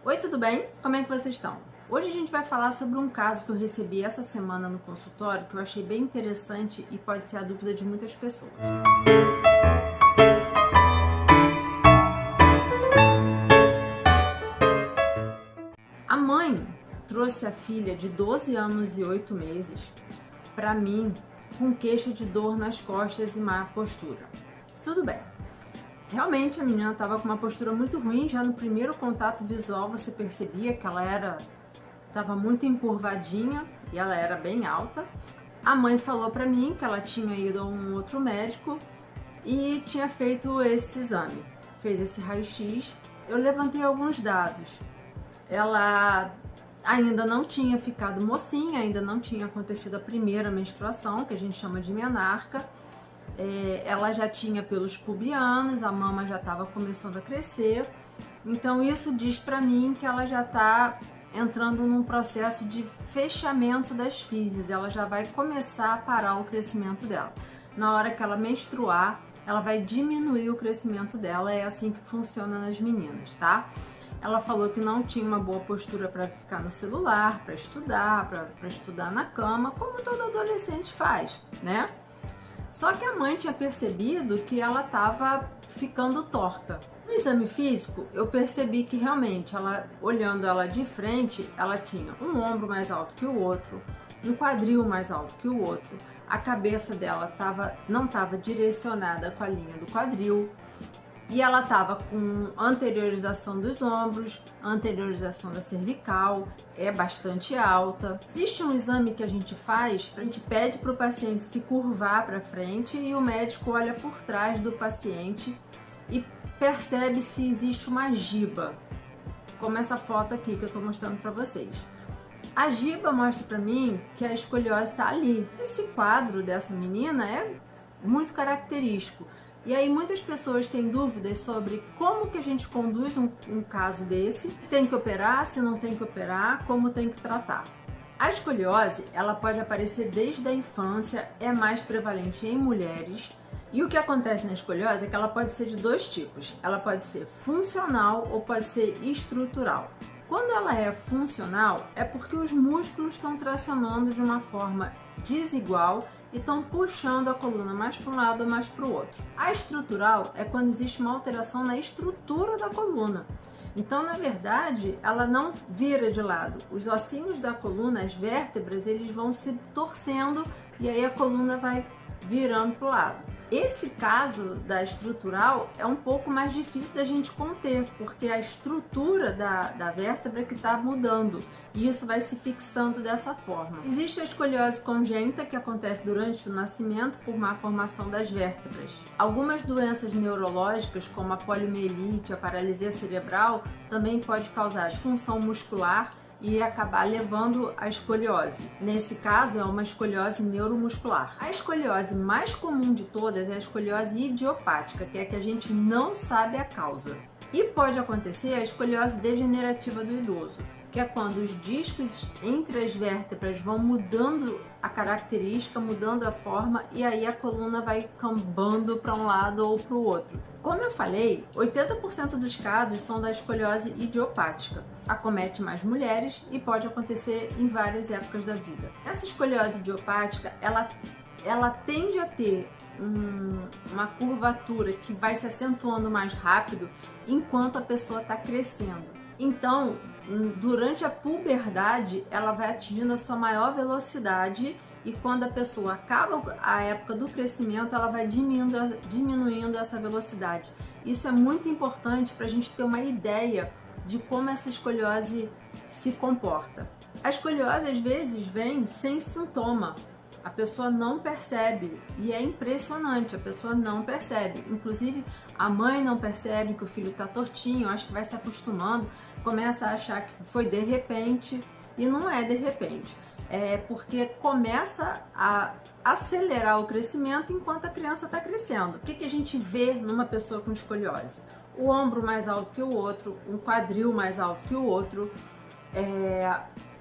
Oi, tudo bem? Como é que vocês estão? Hoje a gente vai falar sobre um caso que eu recebi essa semana no consultório que eu achei bem interessante e pode ser a dúvida de muitas pessoas. A mãe trouxe a filha de 12 anos e 8 meses para mim com queixa de dor nas costas e má postura. Tudo bem. Realmente a menina estava com uma postura muito ruim, já no primeiro contato visual você percebia que ela estava muito encurvadinha e ela era bem alta. A mãe falou para mim que ela tinha ido a um outro médico e tinha feito esse exame, fez esse raio-x. Eu levantei alguns dados. Ela ainda não tinha ficado mocinha, ainda não tinha acontecido a primeira menstruação, que a gente chama de menarca. Ela já tinha pelos pubianos, a mama já estava começando a crescer, então isso diz para mim que ela já está entrando num processo de fechamento das fezes, ela já vai começar a parar o crescimento dela. Na hora que ela menstruar, ela vai diminuir o crescimento dela, é assim que funciona nas meninas, tá? Ela falou que não tinha uma boa postura para ficar no celular, para estudar na cama, como todo adolescente faz, né? Só que a mãe tinha percebido que ela estava ficando torta. No exame físico, eu percebi que realmente, olhando ela de frente, ela tinha um ombro mais alto que o outro, um quadril mais alto que o outro, a cabeça dela não estava direcionada com a linha do quadril, e ela estava com anteriorização dos ombros, anteriorização da cervical, é bastante alta. Existe um exame que a gente faz, a gente pede para o paciente se curvar para frente e o médico olha por trás do paciente e percebe se existe uma giba, como essa foto aqui que eu estou mostrando para vocês. A giba mostra para mim que a escoliose está ali. Esse quadro dessa menina é muito característico. E aí muitas pessoas têm dúvidas sobre como que a gente conduz um caso desse, tem que operar, se não tem que operar, como tem que tratar. A escoliose, ela pode aparecer desde a infância, é mais prevalente em mulheres, e o que acontece na escoliose é que ela pode ser de dois tipos, ela pode ser funcional ou pode ser estrutural. Quando ela é funcional, é porque os músculos estão tracionando de uma forma desigual e estão puxando a coluna mais para um lado ou mais para o outro. A estrutural é quando existe uma alteração na estrutura da coluna. Então, na verdade, ela não vira de lado. Os ossinhos da coluna, as vértebras, eles vão se torcendo e aí a coluna vai virando para o lado. Esse caso da estrutural é um pouco mais difícil da gente conter, porque a estrutura da vértebra que está mudando e isso vai se fixando dessa forma. Existe a escoliose congênita, que acontece durante o nascimento por má formação das vértebras. Algumas doenças neurológicas, como a poliomielite, a paralisia cerebral, também pode causar disfunção muscular e acabar levando à escoliose. Nesse caso, é uma escoliose neuromuscular. A escoliose mais comum de todas é a escoliose idiopática, que é a que a gente não sabe a causa. E pode acontecer a escoliose degenerativa do idoso, que é quando os discos entre as vértebras vão mudando a característica, mudando a forma, e aí a coluna vai cambando para um lado ou para o outro. Como eu falei, 80% dos casos são da escoliose idiopática. Acomete mais mulheres e pode acontecer em várias épocas da vida. Essa escoliose idiopática, ela tende a ter uma curvatura que vai se acentuando mais rápido enquanto a pessoa está crescendo. Então, durante a puberdade, ela vai atingindo a sua maior velocidade e quando a pessoa acaba a época do crescimento, ela vai diminuindo essa velocidade. Isso é muito importante para a gente ter uma ideia de como essa escoliose se comporta. A escoliose às vezes vem sem sintoma. A pessoa não percebe e é impressionante, a pessoa não percebe. Inclusive, a mãe não percebe que o filho está tortinho, acho que vai se acostumando, começa a achar que foi de repente e não é de repente. É porque começa a acelerar o crescimento enquanto a criança está crescendo. O que a gente vê numa pessoa com escoliose? O ombro mais alto que o outro, um quadril mais alto que o outro,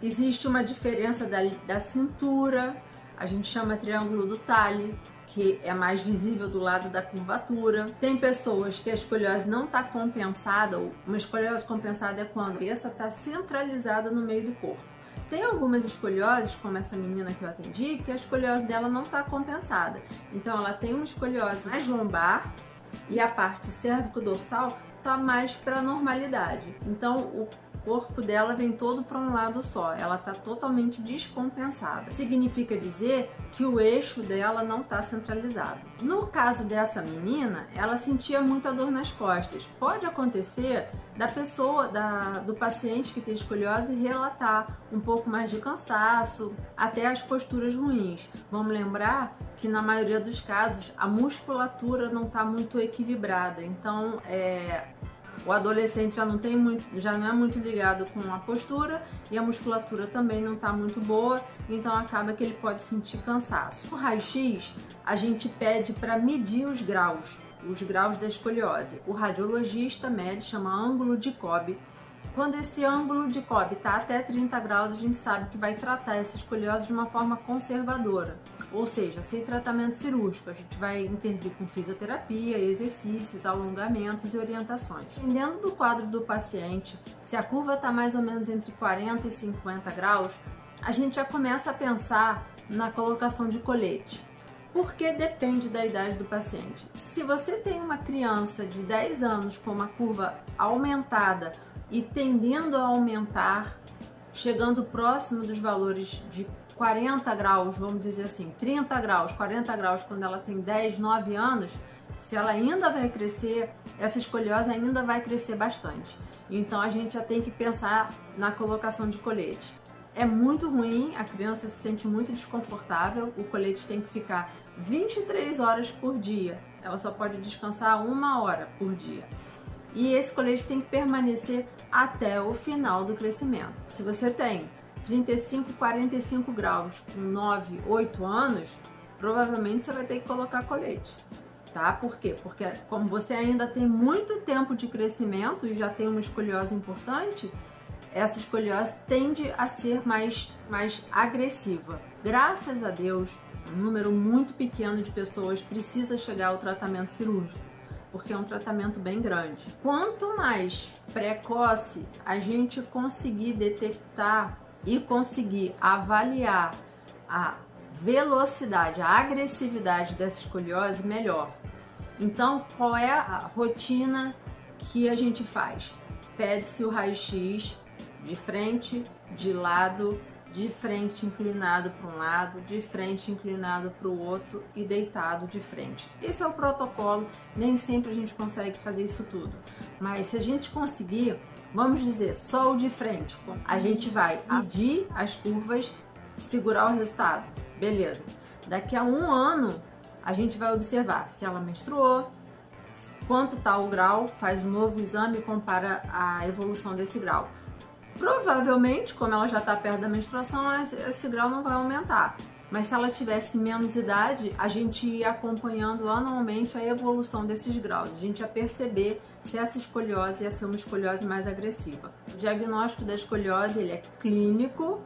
existe uma diferença da cintura, a gente chama triângulo do Talley, que é mais visível do lado da curvatura. Tem pessoas que a escoliose não está compensada. Uma escoliose compensada é quando a cabeça está centralizada no meio do corpo. Tem algumas escolioses, como essa menina que eu atendi, que a escoliose dela não está compensada. Então ela tem uma escoliose mais lombar e a parte cérvico-dorsal está mais para a normalidade. Então o corpo dela vem todo para um lado só, ela está totalmente descompensada. Significa dizer que o eixo dela não está centralizado. No caso dessa menina, ela sentia muita dor nas costas. Pode acontecer da pessoa, do paciente que tem escoliose relatar um pouco mais de cansaço, até as posturas ruins. Vamos lembrar que na maioria dos casos a musculatura não está muito equilibrada, então o adolescente já não é muito ligado com a postura e a musculatura também não está muito boa, então acaba que ele pode sentir cansaço. No raio-x, a gente pede para medir os graus da escoliose. O radiologista mede, chama ângulo de Cobb. Quando esse ângulo de Cobb está até 30 graus, a gente sabe que vai tratar essa escoliose de uma forma conservadora, ou seja, sem tratamento cirúrgico. A gente vai intervir com fisioterapia, exercícios, alongamentos e orientações. Dependendo do quadro do paciente, se a curva está mais ou menos entre 40 e 50 graus, a gente já começa a pensar na colocação de colete. Porque depende da idade do paciente. Se você tem uma criança de 10 anos com uma curva aumentada e tendendo a aumentar, chegando próximo dos valores de 40 graus, vamos dizer assim, 30 graus, 40 graus, quando ela tem 10, 9 anos, se ela ainda vai crescer, essa escoliose ainda vai crescer bastante. Então a gente já tem que pensar na colocação de colete. É muito ruim, a criança se sente muito desconfortável, o colete tem que ficar 23 horas por dia, ela só pode descansar 1 hora por dia. E esse colete tem que permanecer até o final do crescimento. Se você tem 35, 45 graus com 9, 8 anos, provavelmente você vai ter que colocar colete, tá? Por quê? Porque como você ainda tem muito tempo de crescimento e já tem uma escoliose importante, essa escoliose tende a ser mais agressiva. Graças a Deus, um número muito pequeno de pessoas precisa chegar ao tratamento cirúrgico, porque é um tratamento bem grande. Quanto mais precoce a gente conseguir detectar e conseguir avaliar a velocidade, a agressividade dessa escoliose, melhor. Então, qual é a rotina que a gente faz? Pede-se o raio-x de frente, de lado, de frente inclinado para um lado, de frente inclinado para o outro e deitado de frente. Esse é o protocolo, nem sempre a gente consegue fazer isso tudo, mas se a gente conseguir, vamos dizer, só o de frente, a gente vai medir as curvas, segurar o resultado, beleza. Daqui a 1 ano, a gente vai observar se ela menstruou, quanto está o grau, faz um novo exame e compara a evolução desse grau. Provavelmente, como ela já está perto da menstruação, esse grau não vai aumentar. Mas se ela tivesse menos idade, a gente ia acompanhando anualmente a evolução desses graus. A gente ia perceber se essa escoliose ia ser uma escoliose mais agressiva. O diagnóstico da escoliose ele é clínico,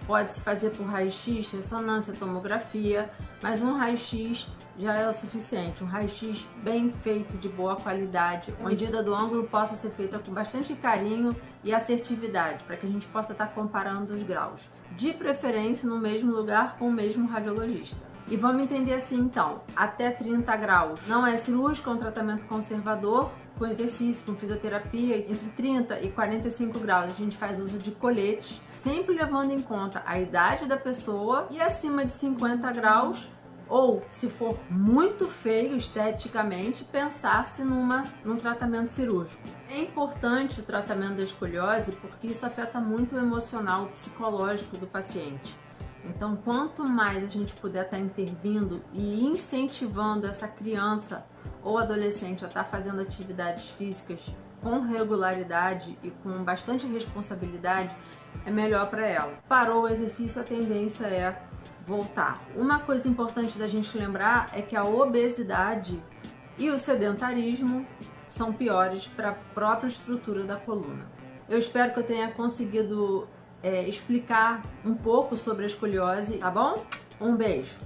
pode-se fazer por raio-x, ressonância, tomografia, mas um raio-x já é o suficiente. Um raio-x bem feito, de boa qualidade, a medida do ângulo possa ser feita com bastante carinho e assertividade, para que a gente possa estar comparando os graus. De preferência no mesmo lugar com o mesmo radiologista. E vamos entender assim então, até 30 graus não é cirúrgico, é um tratamento conservador, com exercício, com fisioterapia. Entre 30 e 45 graus a gente faz uso de coletes, sempre levando em conta a idade da pessoa, e acima de 50 graus, ou se for muito feio esteticamente, pensar-se num tratamento cirúrgico. É importante o tratamento da escoliose porque isso afeta muito o emocional, o psicológico do paciente. Então, quanto mais a gente puder estar intervindo e incentivando essa criança ou adolescente a estar fazendo atividades físicas com regularidade e com bastante responsabilidade, é melhor para ela. Parou o exercício, a tendência é voltar. Uma coisa importante da gente lembrar é que a obesidade e o sedentarismo são piores para a própria estrutura da coluna. Eu espero que eu tenha conseguido explicar um pouco sobre a escoliose, tá bom? Um beijo!